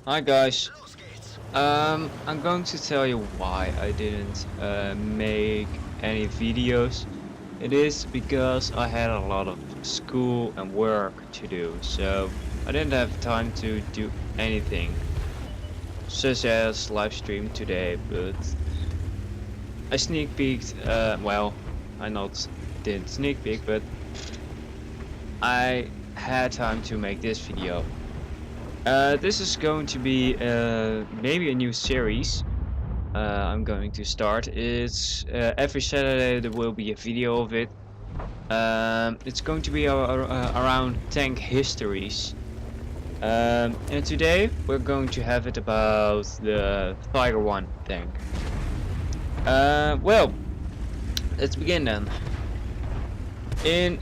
Hi guys. I'm going to tell you why I didn't make any videos. It is because I had a lot of school and work to do, so I didn't have time to do anything, such as live stream today. But I sneak peeked. Well, I not did sneak peek, but I had time to make this video. This is going to be maybe a new series. I'm going to start. It's every Saturday there will be a video of it. It's going to be around tank histories. And today we're going to have it about the Tiger 1 tank. Well, let's begin then. In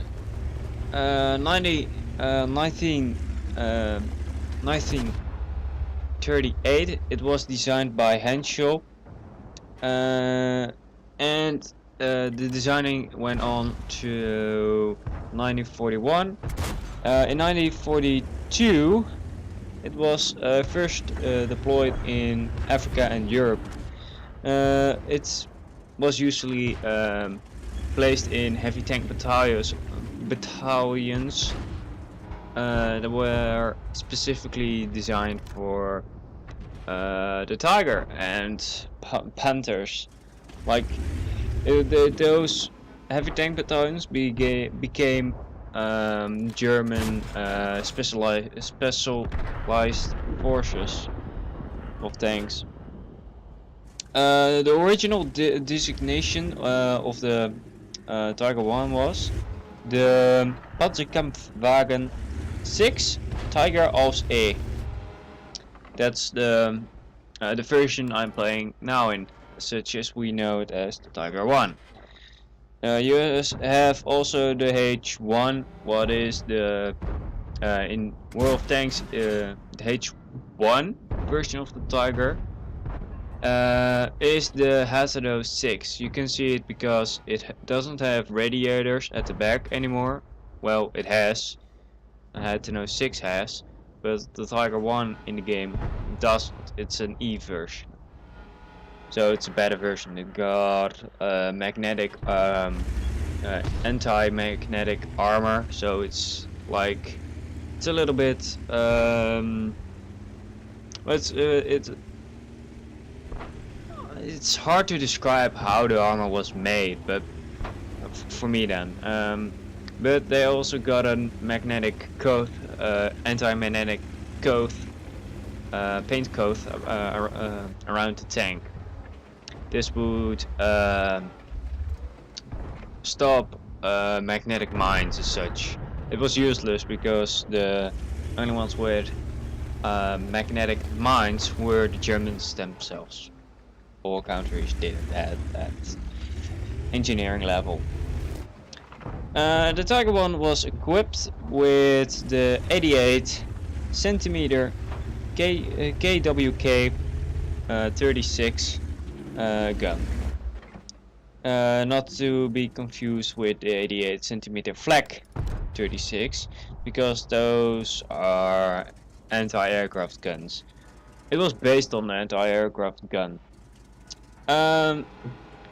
1938, it was designed by Henshaw. And the designing went on to 1941. In 1942, it was first deployed in Africa and Europe. It was usually placed in heavy tank battalions that were specifically designed for the Tiger and Panthers. Like those heavy tank battalions became German specialized forces of tanks. The original designation of the Tiger 1 was the Panzerkampfwagen 6 Tiger als E. That's the version I'm playing now in, such as we know it as the Tiger 1. You have also the H1, what is the in World of Tanks the H1 version of the Tiger is the Hazard 6. You can see it because it doesn't have radiators at the back anymore. Well, it has. Hazard 6 has, but the Tiger 1 in the game doesn't. It's an E version. So it's a better version. It got magnetic, anti-magnetic armor. So it's like it's a little bit. It's hard to describe how the armor was made, but for me then. But they also got a magnetic coat, anti-magnetic coat, paint coat around the tank. This would stop magnetic mines as such. It was useless because the only ones with magnetic mines were the Germans themselves. All countries didn't have that engineering level. The Tiger 1 was equipped with the 88 centimeter KWK 36 gun. Not to be confused with the 88 centimeter flak 36, because those are anti-aircraft guns. It was based on the anti-aircraft gun.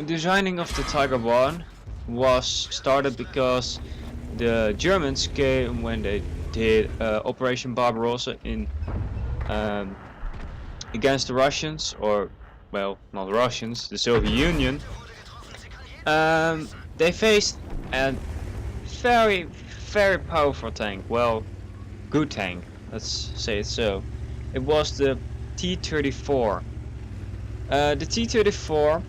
Designing of the Tiger 1 was started because the Germans came when they did Operation Barbarossa in against the Russians, or well, not the Russians, the Soviet Union. They faced a very, very powerful tank. Well, good tank, let's say it so. It was the T-34. The T-34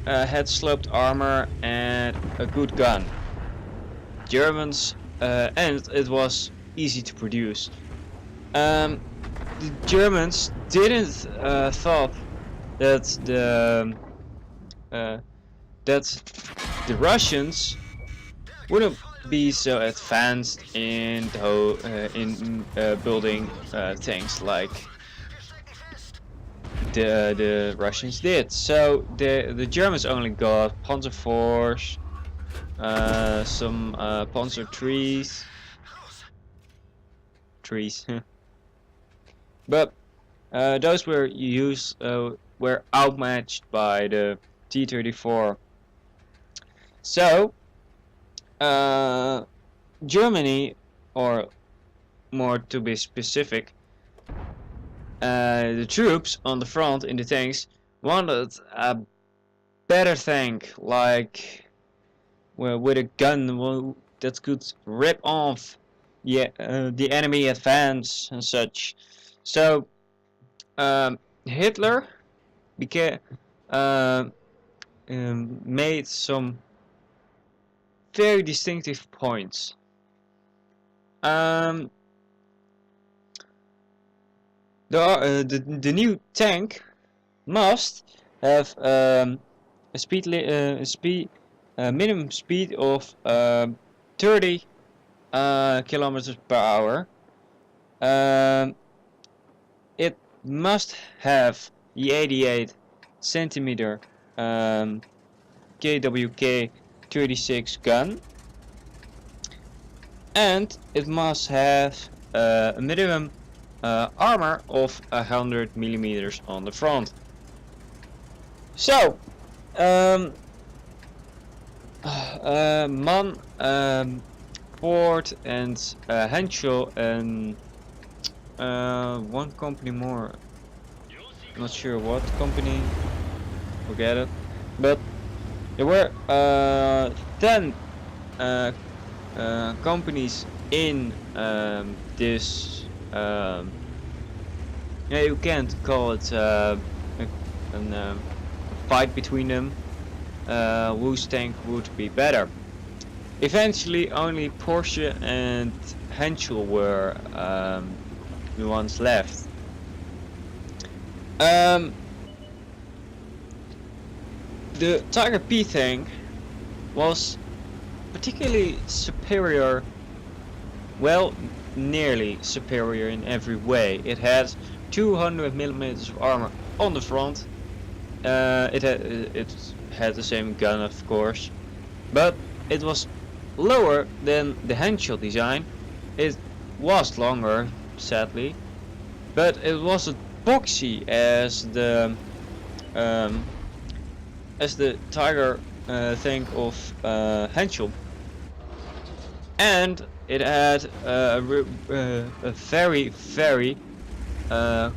had sloped armor and a good gun. Germans, and it was easy to produce. The Germans didn't thought that the Russians wouldn't be so advanced in building tanks like the Russians did. So the Germans only got Panzer IVs, some Panzer trees, but Those were outmatched by the T-34. So Germany, or more to be specific, the troops on the front in the tanks wanted a better tank, like with a gun that could rip off the enemy advance and such. So Hitler made some very distinctive points. The new tank must have a minimum speed of 30 kilometers per hour. It must have the 88 centimeter KWK 36 gun, and it must have a minimum armor of 100 millimeters on the front. So Mann, Ford, and Henschel, and one company more, not sure what company, forget it, but there were 10 companies in this. Yeah, you can't call it a fight between them. Whose tank would be better? Eventually, only Porsche and Henschel were the ones left. The Tiger P tank was particularly superior, well, nearly superior in every way. It had 200 millimeters of armor on the front. It had the same gun, of course, but it was lower than the Henschel design. It was longer, sadly, but it wasn't boxy as the Tiger tank of Henschel, and it had a very, very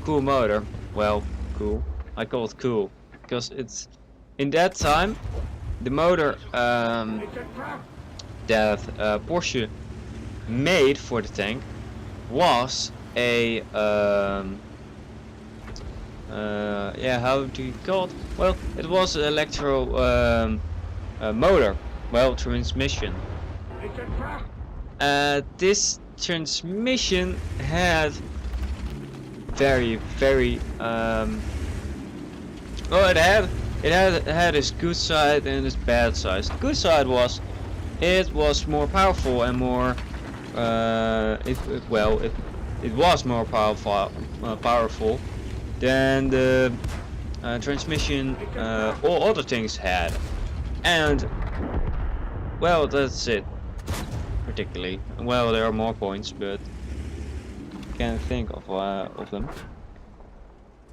cool motor. Well, cool. I call it cool because it's in that time the motor that Porsche made for the tank was a yeah, how do you call it? Well, it was an electro motor, well, transmission. This transmission had very, very well, it had its good side and its bad side. The good side was it was more powerful and more it was more powerful than the transmission all other things had, and well, that's it. Particularly, well, there are more points, but can't think of them.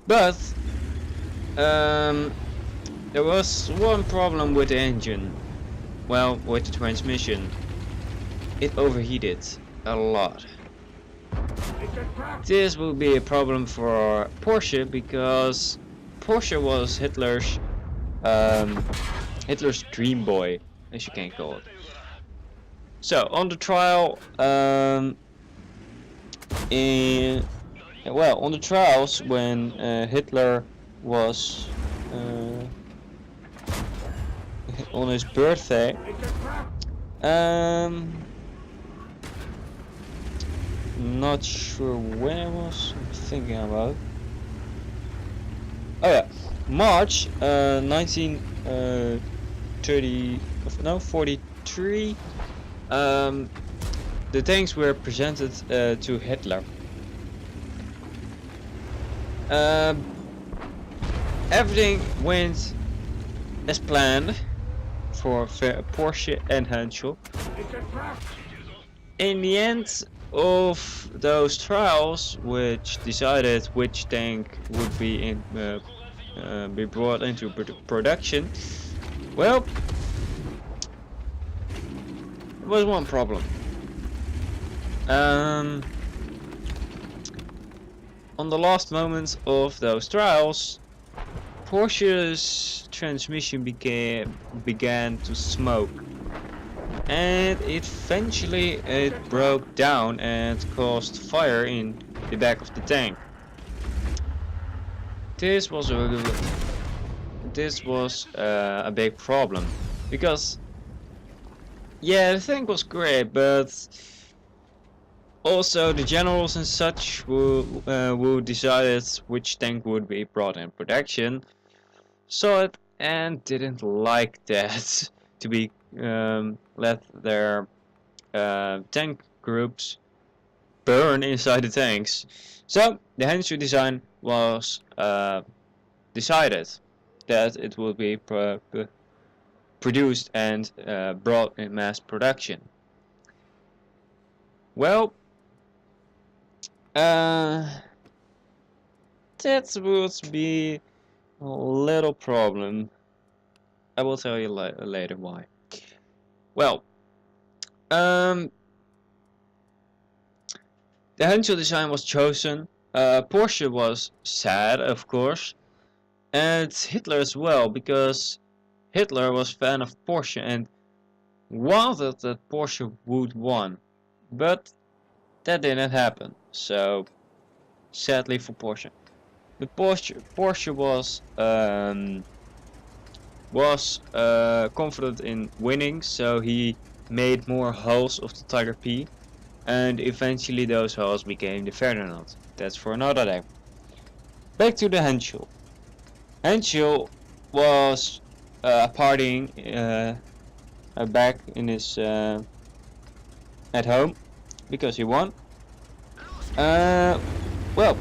But there was one problem with the engine. Well, with the transmission, it overheated a lot. This will be a problem for Porsche because Porsche was Hitler's dream boy, as you can call it. So on the trial, on the trials when Hitler was on his birthday, not sure when it was. I'm thinking about. Oh yeah, March 43. The tanks were presented to Hitler. Everything went as planned for Porsche and Henschel. In the end, of those trials, which decided which tank would be be brought into production, well, there was one problem. On the last moments of those trials, Porsche's transmission began to smoke, and eventually it broke down and caused fire in the back of the tank. This was a big problem, because yeah, the tank was great, but also the generals and such who decided which tank would be brought in production saw it and didn't like that to be let their tank groups burn inside the tanks. So the Henshu design was decided that it will be produced and brought in mass production. Well, that would be a little problem. I will tell you later why. Well, the Henshu design was chosen. Porsche was sad, of course, and Hitler as well, because Hitler was a fan of Porsche and wanted that Porsche would win, but that didn't happen. So sadly for Porsche, but Porsche was confident in winning, so he made more hulls of the Tiger P, and eventually those hulls became the Ferdinand. That's for another day. Back to the Henshu. Henshu was partying back in his at home because he won. Well,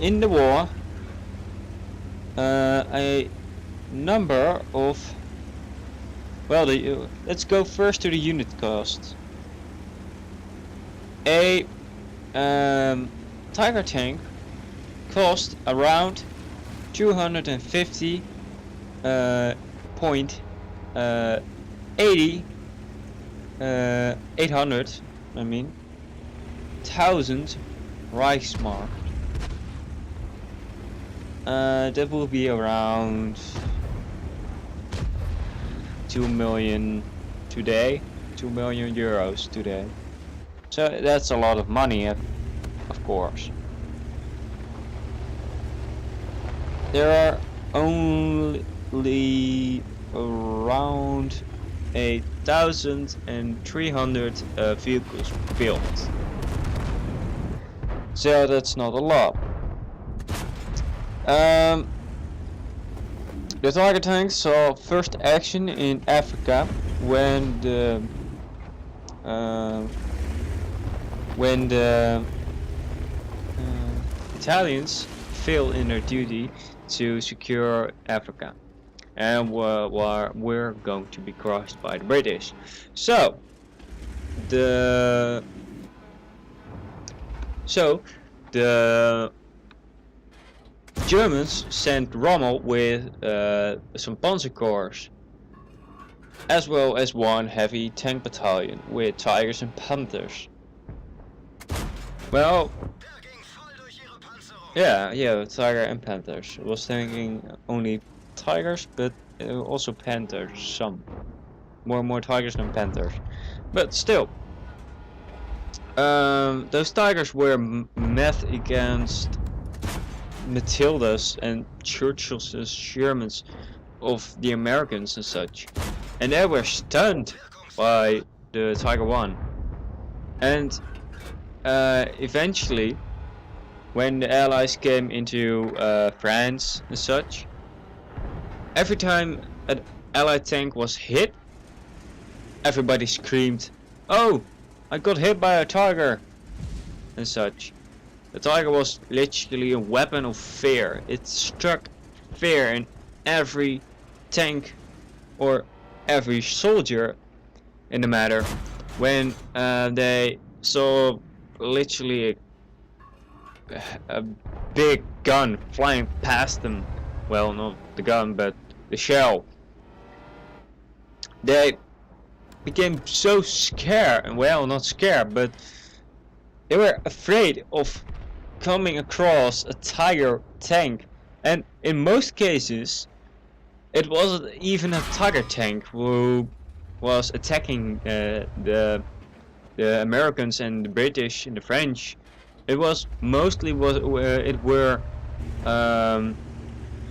in the war, a number of let's go first to the unit cost. A Tiger tank cost around 250 point 800 thousand Reichsmark. That will be around 2 million today, 2 million euros today. So that's a lot of money, of course. There are only around 1,300 vehicles built. So that's not a lot. The Tiger tanks saw first action in Africa when the Italians failed in their duty to secure Africa, and were going to be crushed by the British. So the Germans sent Rommel with some panzer corps, as well as one heavy tank battalion with Tigers and Panthers. Well, yeah, Tiger and Panthers. I was thinking only Tigers, but also Panthers. Some more Tigers than Panthers, but still. Those Tigers were met against Matildas and Churchill's Shermans of the Americans and such, and they were stunned by the Tiger 1. And eventually, when the Allies came into France and such, every time an Allied tank was hit, everybody screamed, "Oh, I got hit by a Tiger!" and such. The Tiger was literally a weapon of fear. It struck fear in every tank or every soldier in the matter when they saw literally a big gun flying past them. Well, not the gun, but the shell. They became so scared, and well, not scared, but they were afraid of coming across a Tiger tank. And in most cases, it wasn't even a Tiger tank who was attacking the Americans and the British and the French. It was mostly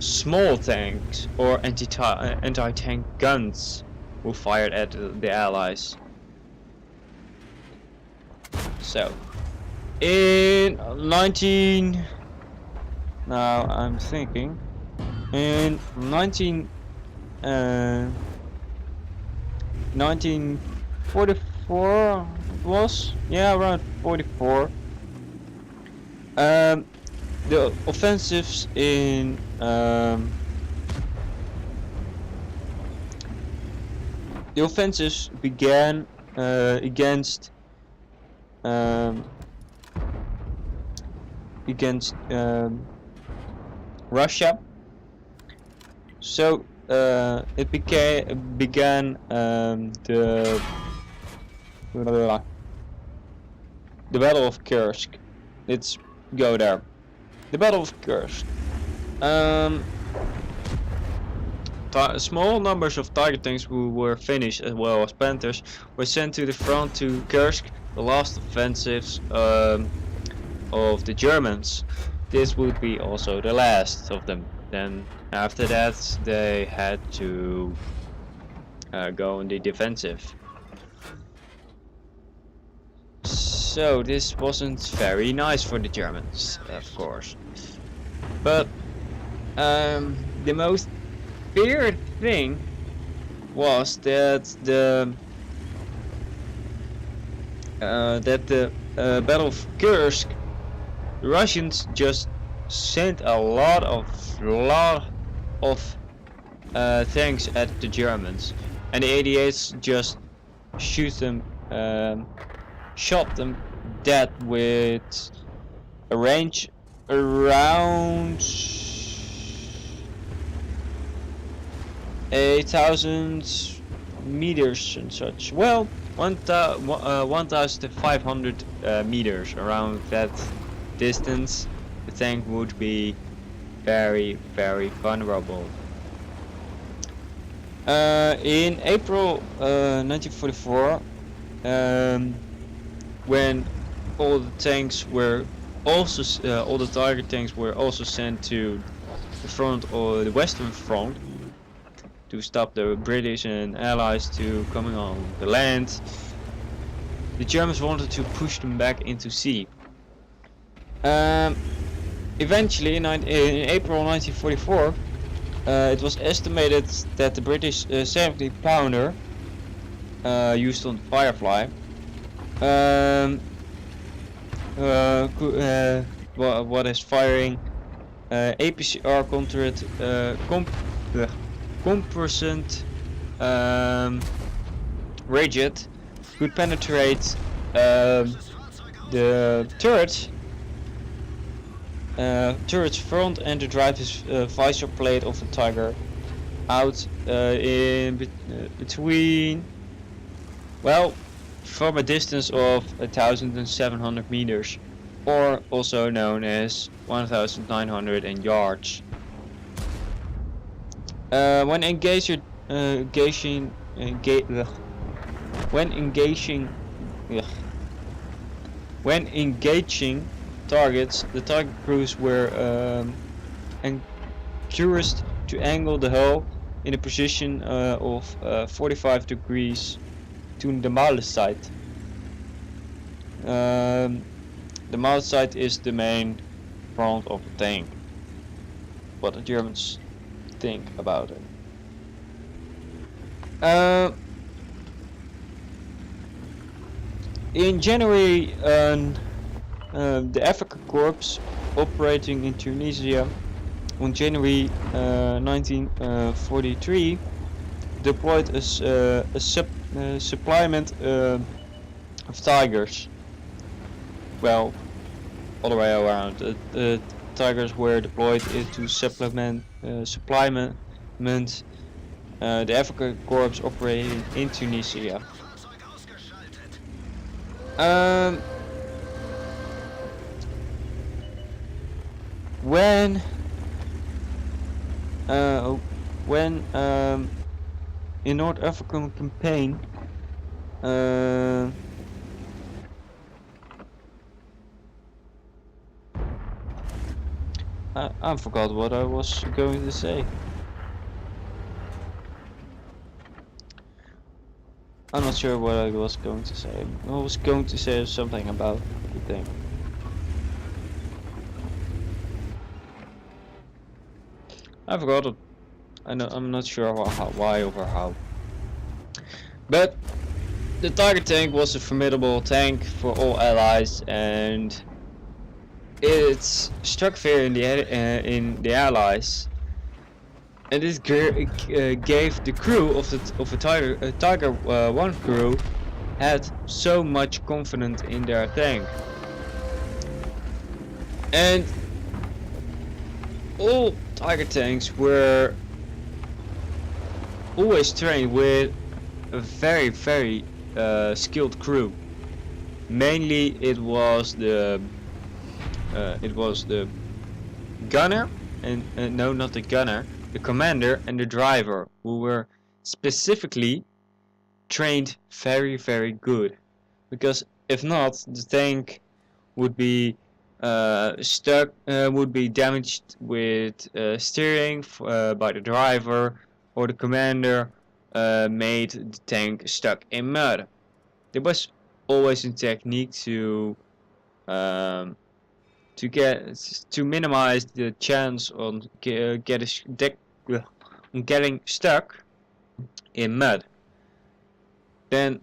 small tanks or anti-tank guns who fired at the Allies. So in 19 now I'm thinking in 1944 it was, yeah, around 44. The offensives in the offensives began against Russia. So it began the Battle of Kursk. Let's go there. The Battle of Kursk. Small numbers of Tiger tanks who were finished, as well as Panthers, were sent to the front to Kursk, the last offensives of the Germans. This would be also the last of them. Then after that they had to go on the defensive. So this wasn't very nice for the Germans, of course. But the most weird thing was that the Battle of Kursk, the Russians just sent a lot of tanks at the Germans, and the 88s just shot them dead with a range around 8,000 meters and such. Well, 1,500 meters. Around that distance, the tank would be very, very vulnerable. In April 1944, when all the tanks were also all the Tiger tanks were also sent to the front, or the Western Front, to stop the British and Allies to coming on the land. The Germans wanted to push them back into sea. Eventually, in April 1944, it was estimated that the British 70 pounder used on the Firefly what is firing APCR composite rigid, could penetrate the turret's front and the driver's visor plate of a Tiger out in between, well, from a distance of 1,700 meters, or also known as 1,900 yards. When engaging targets, the target crews were encouraged to angle the hull in a position of 45 degrees to the mouth side. The mouth side is the main front of the tank. What the Germans think about it. In January, the Africa Corps, operating in Tunisia, on January 1943, deployed a supplement of tigers. Well, all the way around. The tigers were deployed to supplement the Africa Corps operating in Tunisia. When in North African campaign, I forgot what I was going to say. I'm not sure what I was going to say. I was going to say something about the thing. I forgot it. I'm not sure why or how. But the Tiger tank was a formidable tank for all allies, and it struck fear in the allies. And this gave the crew of the Tiger 1 crew had so much confidence in their tank. And all Tiger tanks were always trained with a very skilled crew. Mainly it was the gunner and no, not the gunner, the commander and the driver, who were specifically trained very good. Because if not, the tank would be stuck, would be damaged with steering by the driver, or the commander made the tank stuck in mud. There was always a technique to minimize the chance on getting stuck in mud. Then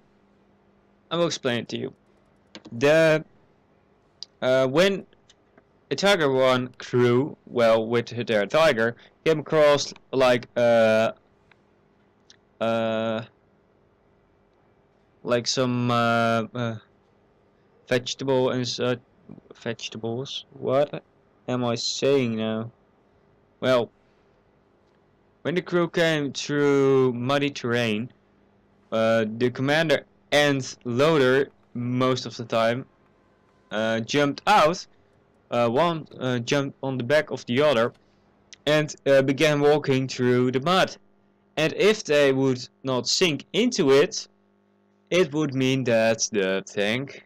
I will explain it to you. When a Tiger 1 crew, well, with their Tiger, came across like some vegetable and such. Vegetables? What am I saying now? Well, when the crew came through muddy terrain, the commander and loader, most of the time, jumped out. One jumped on the back of the other and began walking through the mud. And if they would not sink into it, it would mean that the tank,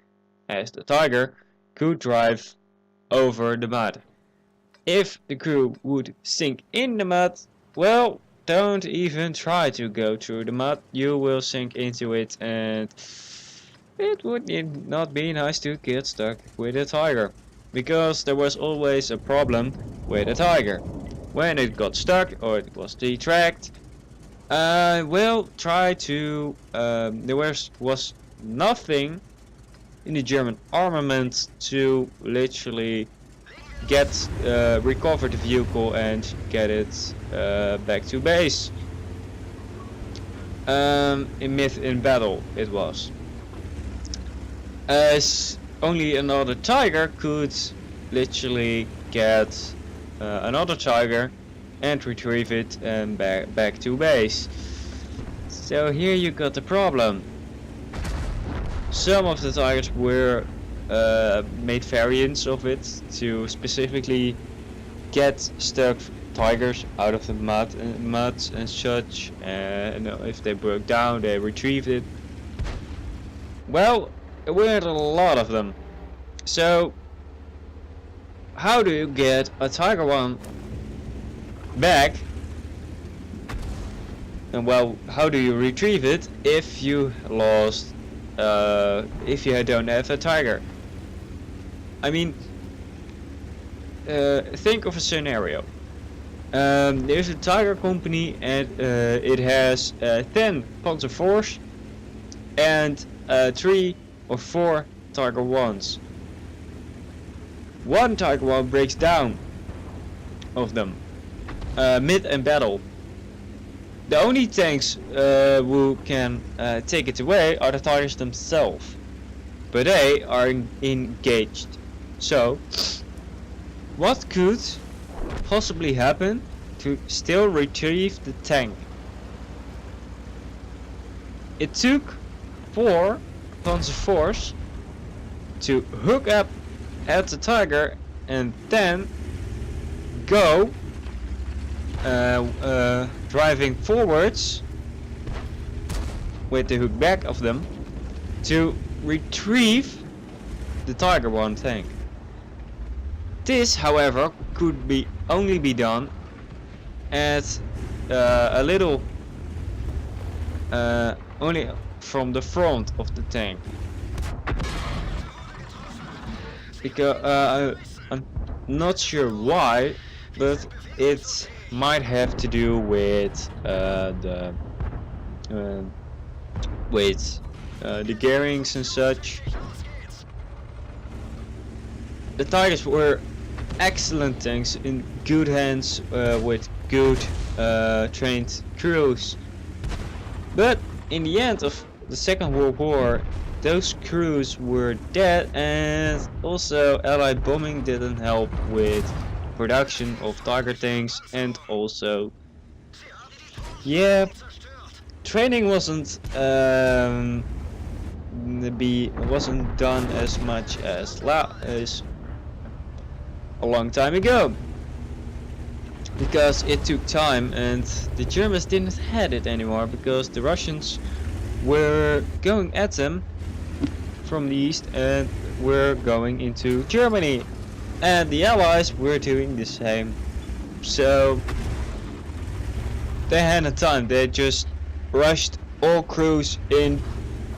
as the Tiger, could drive over the mud. If the crew would sink in the mud, well, don't even try to go through the mud. You will sink into it, and it would not be nice to get stuck with a Tiger, because there was always a problem with a Tiger. When it got stuck or it was detracked, well, try to there was nothing in the German armament to literally recover the vehicle and get it back to base. In battle it was, as only another Tiger could literally get another Tiger and retrieve it and back to base. So here you got the problem. Some of the Tigers were made variants of it to specifically get stuck Tigers out of the mud and such, and if they broke down, they retrieved it. Well, there weren't a lot of them. So how do you get a Tiger 1 back? And well, how do you retrieve it if you lost? If you don't have a Tiger? I mean, think of a scenario. There's a Tiger company and it has 10 Panzer IVs and 3 or 4 Tiger 1s. One Tiger 1 breaks down of them mid in battle. The only tanks who can take it away are the Tigers themselves. but they are engaged. So, what could possibly happen to still retrieve the tank? It took 4 Panzer IVs to hook up at the Tiger and then go driving forwards with the hook back of them to retrieve the Tiger 1 tank. This, however, could only be done at a little only from the front of the tank, because I'm not sure why, but it might have to do with the gearings and such. The Tigers were excellent tanks in good hands with good trained crews, but in the end of the Second World War those crews were dead, and also Allied bombing didn't help with production of Tiger tanks, and also training wasn't done as much as a long time ago, because it took time and the Germans didn't have it anymore, because the Russians were going at them from the east and were going into Germany, and the Allies were doing the same. So they had a time. They just rushed all crews in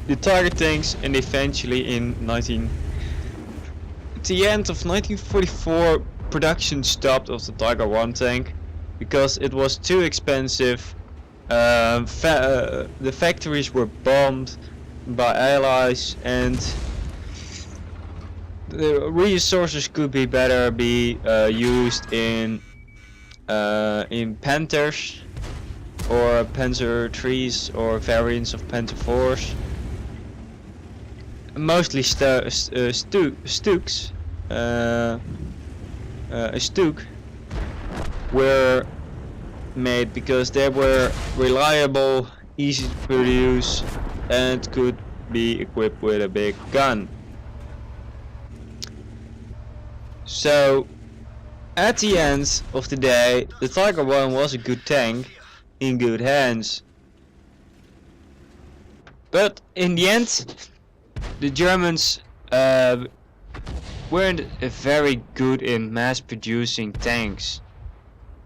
the Tiger tanks, and eventually at the end of 1944 production stopped of the Tiger 1 tank because it was too expensive. The factories were bombed by Allies, and the resources could be better used in Panthers or Panzer IIIs or variants of Panzer IVs. Mostly Stuks. A Stuk were made because they were reliable, easy to produce, and could be equipped with a big gun. So at the end of the day, the Tiger 1 was a good tank in good hands. But in the end, the Germans weren't very good in mass producing tanks.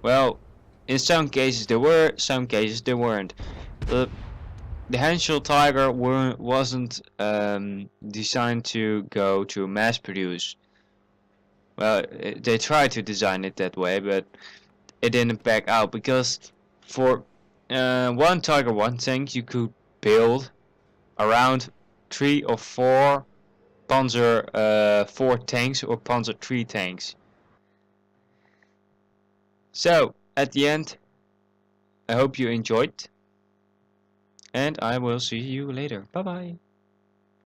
Well, in some cases they were, some cases they weren't. The Henschel Tiger wasn't designed to go to mass produce. Well, they tried to design it that way, but it didn't back out, because for one Tiger 1 tank you could build around 3 or 4 Panzer IV tanks or Panzer III tanks. So at the end, I hope you enjoyed, and I will see you later. Bye bye.